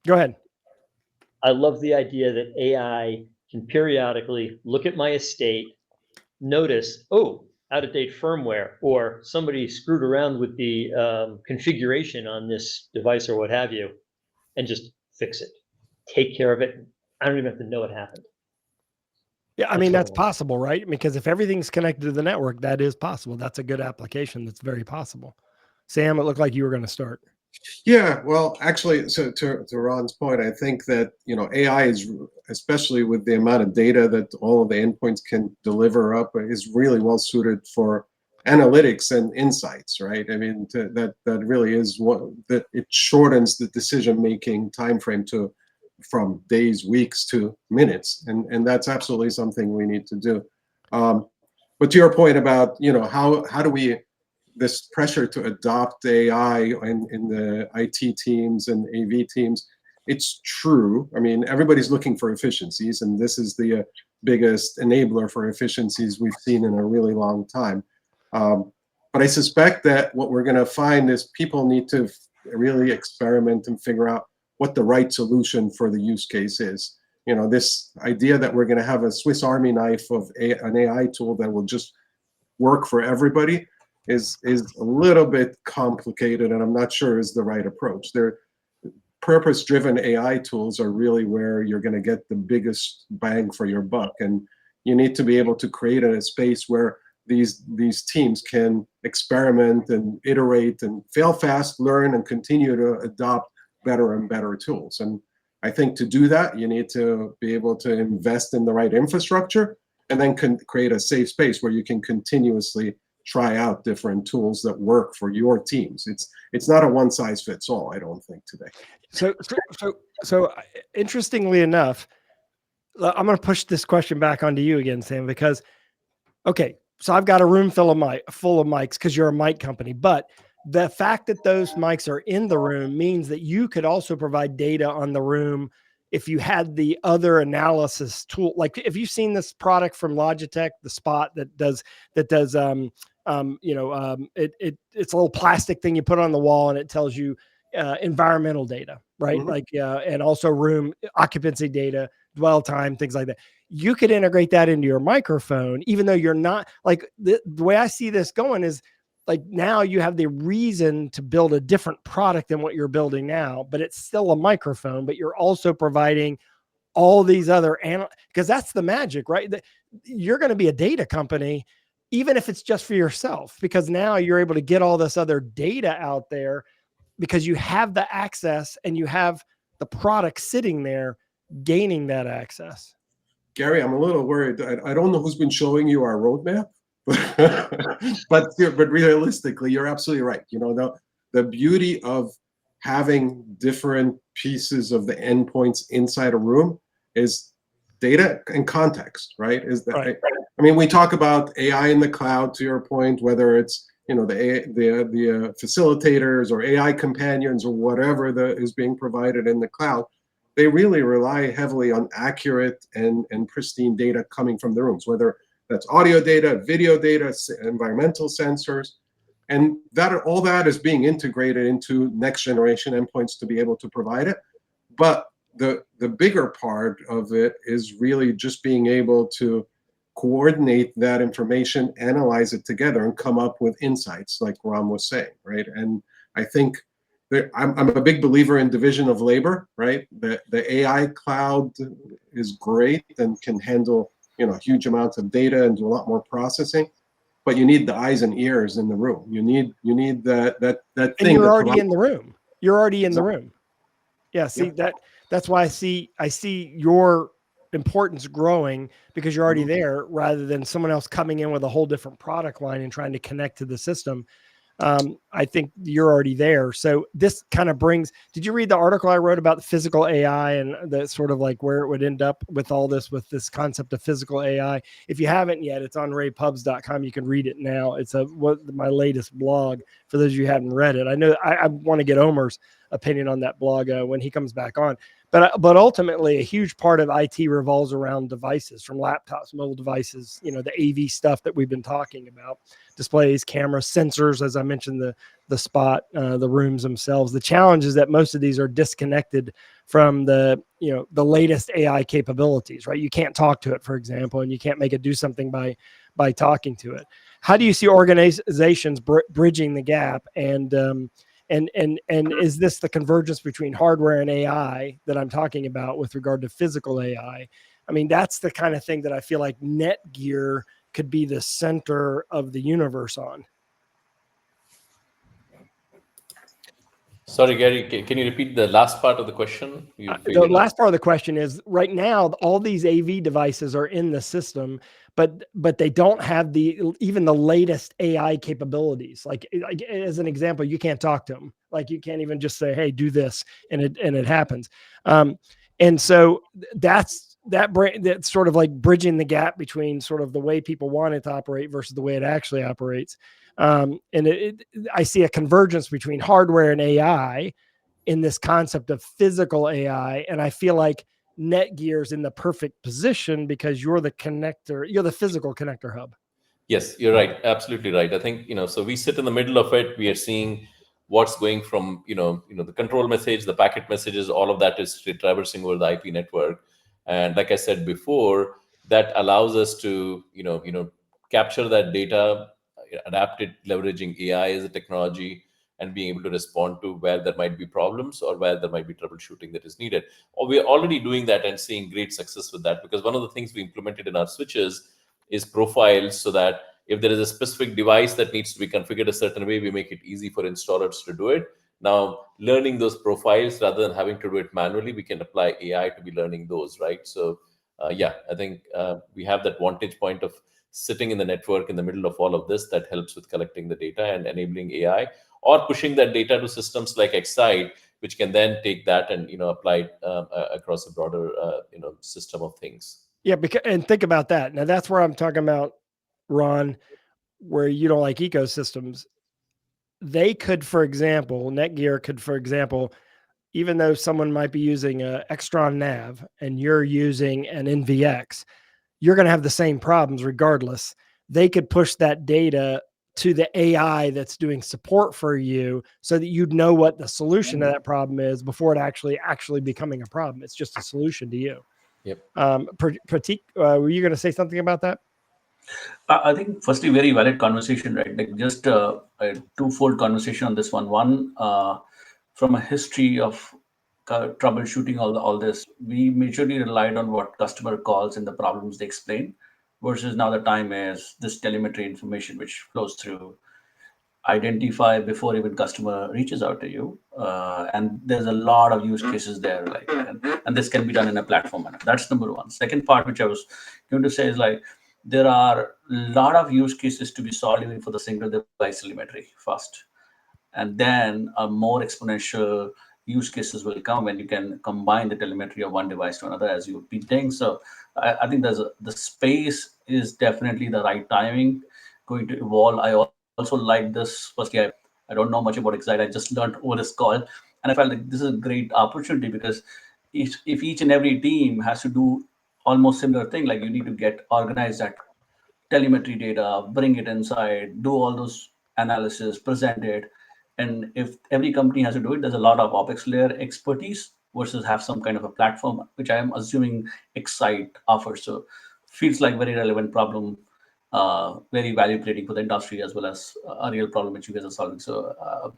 Go ahead. I love the idea that AI can periodically look at my estate, notice, oh, out-of-date firmware, or somebody screwed around with the configuration on this device or what have you, and just fix it, take care of it. I don't even have to know it happened. Yeah, I mean, that's possible, right? Because if everything's connected to the network, that is possible. That's a good application. That's very possible. Sam, it looked like you were going to start. Yeah, well, actually, so to Ron's point, I think that, AI is, especially with the amount of data that all of the endpoints can deliver up, is really well suited for analytics and insights, right? I mean, that really is that it shortens the decision-making time frame from days, weeks to minutes, and that's absolutely something we need to do. But to your point about, how do we this pressure to adopt AI in the IT teams and AV teams, it's true. I mean, everybody's looking for efficiencies, and this is the biggest enabler for efficiencies we've seen in a really long time. But I suspect that what we're going to find is people need to really experiment and figure out what the right solution for the use case is. This idea that we're going to have a Swiss Army knife of an AI tool that will just work for everybody is a little bit complicated, and I'm not sure is the right approach. They're purpose-driven AI tools are really where you're going to get the biggest bang for your buck, and you need to be able to create a space where these teams can experiment and iterate and fail fast, learn, and continue to adopt better and better tools. And I think to do that, you need to be able to invest in the right infrastructure, and then create a safe space where you can continuously try out different tools that work for your teams. It's not a one size fits all, I don't think, today. So interestingly enough, I'm going to push this question back onto you again, Sam, because, okay, so I've got a room full of mics because you're a mic company, but the fact that those mics are in the room means that you could also provide data on the room if you had the other analysis tool. Like, if you've seen this product from Logitech, the Spot that does it's a little plastic thing you put on the wall and it tells you environmental data, right? Mm-hmm. Like, and also room occupancy data, dwell time, things like that. You could integrate that into your microphone, even though you're not, like, the way I see this going is, like, now you have the reason to build a different product than what you're building now, but it's still a microphone, but you're also providing all these other, because that's the magic, right? You're going to be a data company, even if it's just for yourself, because now you're able to get all this other data out there because you have the access and you have the product sitting there gaining that access. Gary, I'm a little worried. I don't know who's been showing you our roadmap, but realistically, you're absolutely right. The beauty of having different pieces of the endpoints inside a room is data and context, right? Right. I mean, we talk about AI in the cloud, to your point, whether it's the facilitators or AI companions or whatever is being provided in the cloud. They really rely heavily on accurate and pristine data coming from the rooms, whether that's audio data, video data, environmental sensors, and all that is being integrated into next generation endpoints to be able to provide it. But the bigger part of it is really just being able to coordinate that information, analyze it together, and come up with insights, like Ram was saying, right? And I think I'm a big believer in division of labor, right? The AI cloud is great and can handle huge amounts of data and do a lot more processing, but you need the eyes and ears in the room. You need that thing. And you're already in the room. You're already in the room. Yeah. See, that's why I see your importance growing, because you're already there, rather than someone else coming in with a whole different product line and trying to connect to the system. I think you're already there. So this kind of brings, did you read the article I wrote about the physical AI and the sort of like where it would end up with all this, with this concept of physical AI? If you haven't yet, it's on ravepubs.com. You can read it now. It's my latest blog for those of you who haven't read it. I know I want to get Omer's opinion on that blog when he comes back on. But ultimately, a huge part of IT revolves around devices, from laptops, mobile devices, the AV stuff that we've been talking about, displays, cameras, sensors, as I mentioned, the spot, the rooms themselves. The challenge is that most of these are disconnected from the latest AI capabilities, right? You can't talk to it, for example, and you can't make it do something by talking to it. How do you see organizations bridging the gap? And is this the convergence between hardware and AI that I'm talking about with regard to physical AI? I mean, that's the kind of thing that I feel like Netgear could be the center of the universe on. Sorry, Gary, can you repeat the last part of the question? The last part of the question is, right now, all these AV devices are in the system, but they don't have even the latest AI capabilities. Like as an example, you can't talk to them. Like you can't even just say, "Hey, do this," and it happens. And so that's sort of like bridging the gap between sort of the way people want it to operate versus the way it actually operates. And I see a convergence between hardware and AI in this concept of physical AI. And I feel like Netgear is in the perfect position because you're the connector, you're the physical connector hub. Yes, you're right. Absolutely right. I think, so we sit in the middle of it. We are seeing what's going from, the control message, the packet messages, all of that is traversing over the IP network. And like I said before, that allows us to, capture that data, adapt it, leveraging AI as a technology, and being able to respond to where there might be problems or where there might be troubleshooting that is needed. Or we're already doing that and seeing great success with that, because one of the things we implemented in our switches is profiles, so that if there is a specific device that needs to be configured a certain way, we make it easy for installers to do it. Now, learning those profiles rather than having to do it manually, we can apply AI to be learning those, right? So yeah, I think we have that vantage point of sitting in the network in the middle of all of this that helps with collecting the data and enabling AI, or pushing that data to systems like Xyte, which can then take that and apply it across a broader system of things. Yeah, and think about that. Now that's where I'm talking about, Ron, where you don't like ecosystems. They could, for example, Netgear could, for example, even though someone might be using a Extron Nav and you're using an NVX, you're going to have the same problems regardless. They could push that data to the AI that's doing support for you, so that you'd know what the solution to that problem is before it actually becoming a problem. It's just a solution to you. Yep. Pratik, were you going to say something about that? I think firstly, very valid conversation, right? Like just a twofold conversation on this one. One, from a history of troubleshooting all this, we majorly relied on what customer calls and the problems they explain, versus now the time is this telemetry information which flows through, identify before even customer reaches out to you, and there's a lot of use cases there, like and this can be done in a platform manner. That's number one. Second part, which I was going to say, is like there are a lot of use cases to be solved even for the single device telemetry first, and then a more exponential use cases will come when you can combine the telemetry of one device to another, as you've been saying. So I think the space is definitely the right timing going to evolve. I also like this. Firstly, I don't know much about Xyte. I just learned over this call, and I felt like this is a great opportunity, because if each and every team has to do almost similar thing, like you need to get organized that telemetry data, bring it inside, do all those analysis, present it. And if every company has to do it, there's a lot of OpEx layer expertise versus have some kind of a platform, which I am assuming Xyte offers. So feels like very relevant problem, very value creating for the industry, as well as a real problem which you guys are solving. So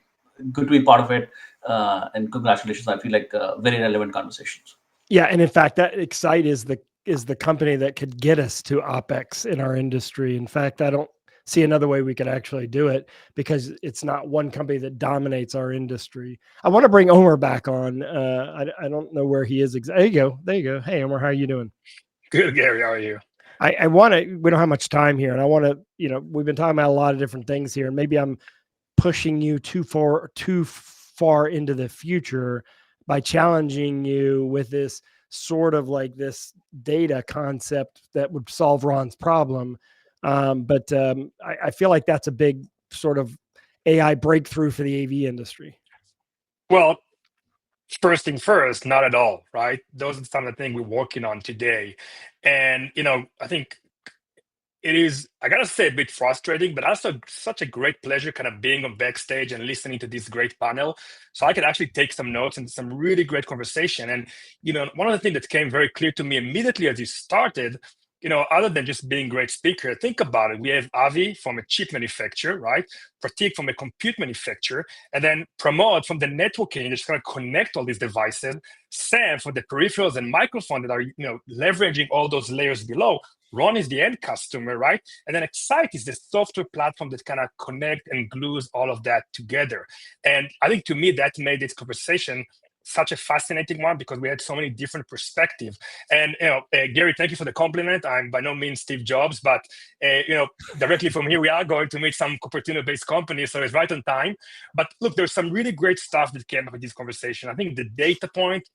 good to be part of it, and congratulations. I feel like very relevant conversations. Yeah, and in fact, that Xyte is the company that could get us to OpEx in our industry. In fact, I don't see another way we could actually do it, because it's not one company that dominates our industry. I want to bring Omer back on. I don't know where he is. There you go. There you go. Hey, Omer, how are you doing? Good, Gary. How are you? I want to, we don't have much time here, and I want to, we've been talking about a lot of different things here, and maybe I'm pushing you too far into the future by challenging you with this sort of like this data concept that would solve Ron's problem. But I feel like that's a big sort of AI breakthrough for the AV industry. Well, first thing first, not at all, right? Those are some of the things we're working on today. And, I think it is, I gotta say, a bit frustrating, but also such a great pleasure kind of being on backstage and listening to this great panel. So I could actually take some notes and some really great conversation. And, one of the things that came very clear to me immediately as you started, other than just being a great speaker, think about it. We have Avi from a chip manufacturer, right? Pratik from a compute manufacturer, and then Pramod from the networking, just going to connect all these devices. Sam for the peripherals and microphone that are, leveraging all those layers below. Ron is the end customer, right? And then Xyte is the software platform that kind of connect and glues all of that together. And I think to me, that made this conversation such a fascinating one because we had so many different perspectives. And Gary, thank you for the compliment. I'm by no means Steve Jobs, but directly from here we are going to meet some Cupertino-based companies, so it's right on time. But look, there's some really great stuff that came up with this conversation. I think the data point,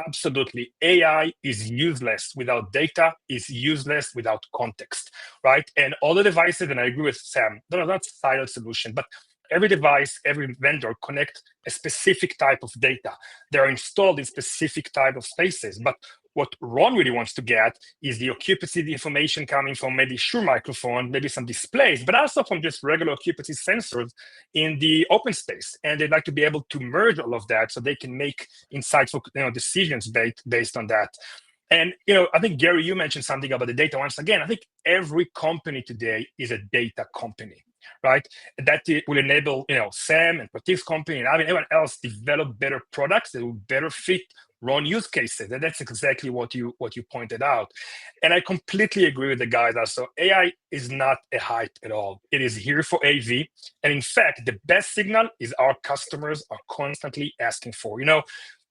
absolutely, AI is useless without data, is useless without context, right? And all the devices, and I agree with Sam, they're not siloed solution, but every device, every vendor connect a specific type of data. They're installed in specific type of spaces. But what Ron really wants to get is the occupancy, the information coming from maybe Shure microphone, maybe some displays, but also from just regular occupancy sensors in the open space. And they'd like to be able to merge all of that so they can make insightful decisions based on that. And I think, Gary, you mentioned something about the data. Once again, I think every company today is a data company, right? That will enable Sam and Pratik's company and everyone else develop better products that will better fit Ron use cases. And that's exactly what you pointed out. And I completely agree with the guys also. AI is not a hype at all. It is here for AV. And in fact, the best signal is our customers are constantly asking for.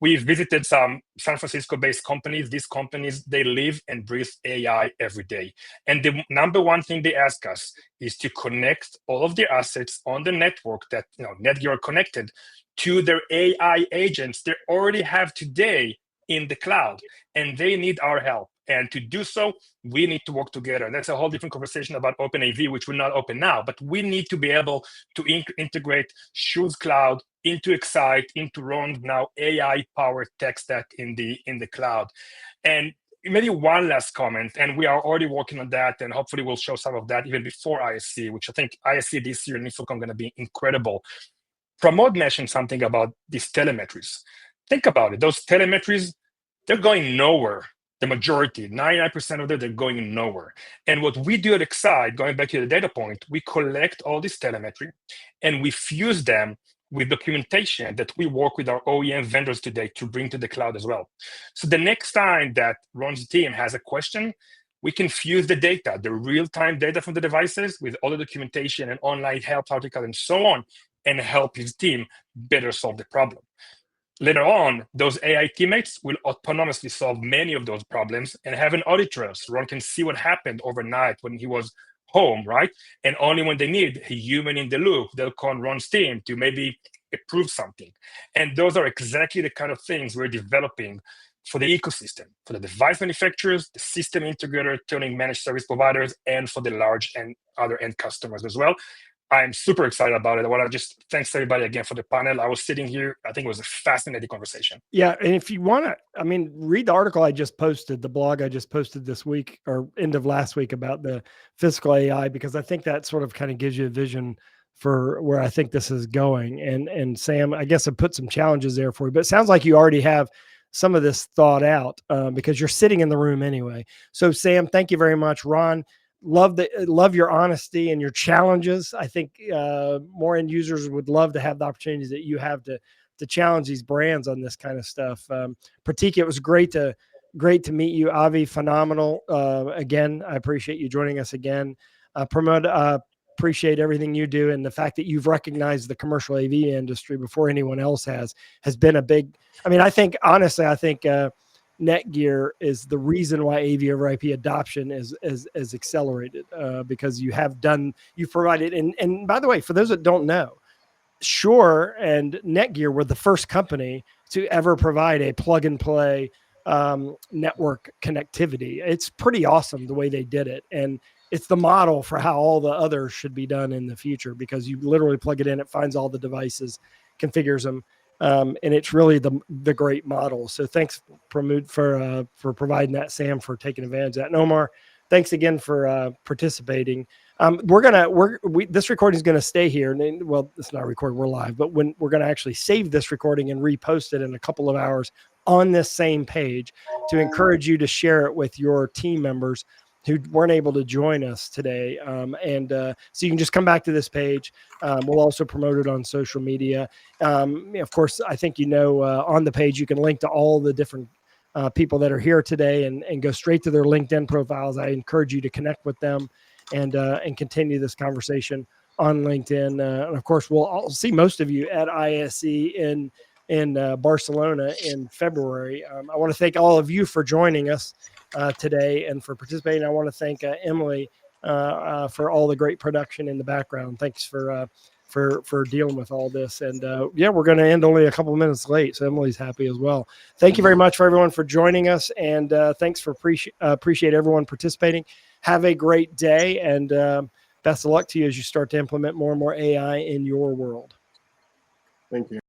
We've visited some San Francisco-based companies. These companies, they live and breathe AI every day. And the number one thing they ask us is to connect all of their assets on the network that Netgear are connected to their AI agents they already have today in the cloud. And they need our help. And to do so, we need to work together. That's a whole different conversation about OpenAV, which we're not open now. But we need to be able to integrate Shure's cloud into Xyte, into Ron's now AI-powered tech stack in the cloud. And maybe one last comment, and we are already working on that, and hopefully we'll show some of that even before ISC, which I think ISC this year in InfoComm going to be incredible. Pramod mentioned something about these telemetries. Think about it. Those telemetries, they're going nowhere. The majority, 99% of them, they're going nowhere. And what we do at Xyte, going back to the data point, we collect all this telemetry and we fuse them with documentation that we work with our OEM vendors today to bring to the cloud as well. So the next time that Ron's team has a question, we can fuse the data, the real-time data from the devices with all the documentation and online help articles and so on, and help his team better solve the problem. Later on, those AI teammates will autonomously solve many of those problems and have an audit trail. So Ron can see what happened overnight when he was home, right? And only when they need a human in the loop, they'll call Ron's team to maybe approve something. And those are exactly the kind of things we're developing for the ecosystem, for the device manufacturers, the system integrator, turning managed service providers, and for the large and other end customers as well. I'm super excited about it. I want to just thanks everybody again for the panel. I was sitting here. I think it was a fascinating conversation. Yeah. And if you want to, read the article I just posted, the blog I just posted this week or end of last week about the physical AI, because I think that sort of kind of gives you a vision for where I think this is going. And Sam, I guess I put some challenges there for you, but it sounds like you already have some of this thought out because you're sitting in the room anyway. So Sam, thank you very much. Ron, love your honesty and your challenges. I think more end users would love to have the opportunities that you have to challenge these brands on this kind of stuff. Pratik, it was great to meet you. Avi, phenomenal. Again, I appreciate you joining us again. Pramod, appreciate everything you do, and the fact that you've recognized the commercial AV industry before anyone else has been a big. I think honestly, Netgear is the reason why AV over IP adoption is accelerated because you've provided. And by the way, for those that don't know, Shure and Netgear were the first company to ever provide a plug and play network connectivity. It's pretty awesome the way they did it. And it's the model for how all the others should be done in the future, because you literally plug it in, it finds all the devices, configures them. And it's really the great model. So thanks, Pramod, for providing that, Sam, for taking advantage of that. And Omar, thanks again for participating. This recording is gonna stay here. And well, it's not recorded, we're live, but when we're gonna actually save this recording and repost it in a couple of hours on this same page to encourage you to share it with your team members who weren't able to join us today. So you can just come back to this page. We'll also promote it on social media. Of course, I think, on the page, you can link to all the different people that are here today and go straight to their LinkedIn profiles. I encourage you to connect with them and continue this conversation on LinkedIn. And of course, I'll see most of you at ISE in Barcelona in February. I want to thank all of you for joining us today and for participating. I want to thank Emily for all the great production in the background. Thanks for dealing with all this. And we're going to end only a couple of minutes late, so Emily's happy as well. Thank you very much for everyone for joining us, and thanks for appreciate everyone participating. Have a great day, and best of luck to you as you start to implement more and more AI in your world. Thank you.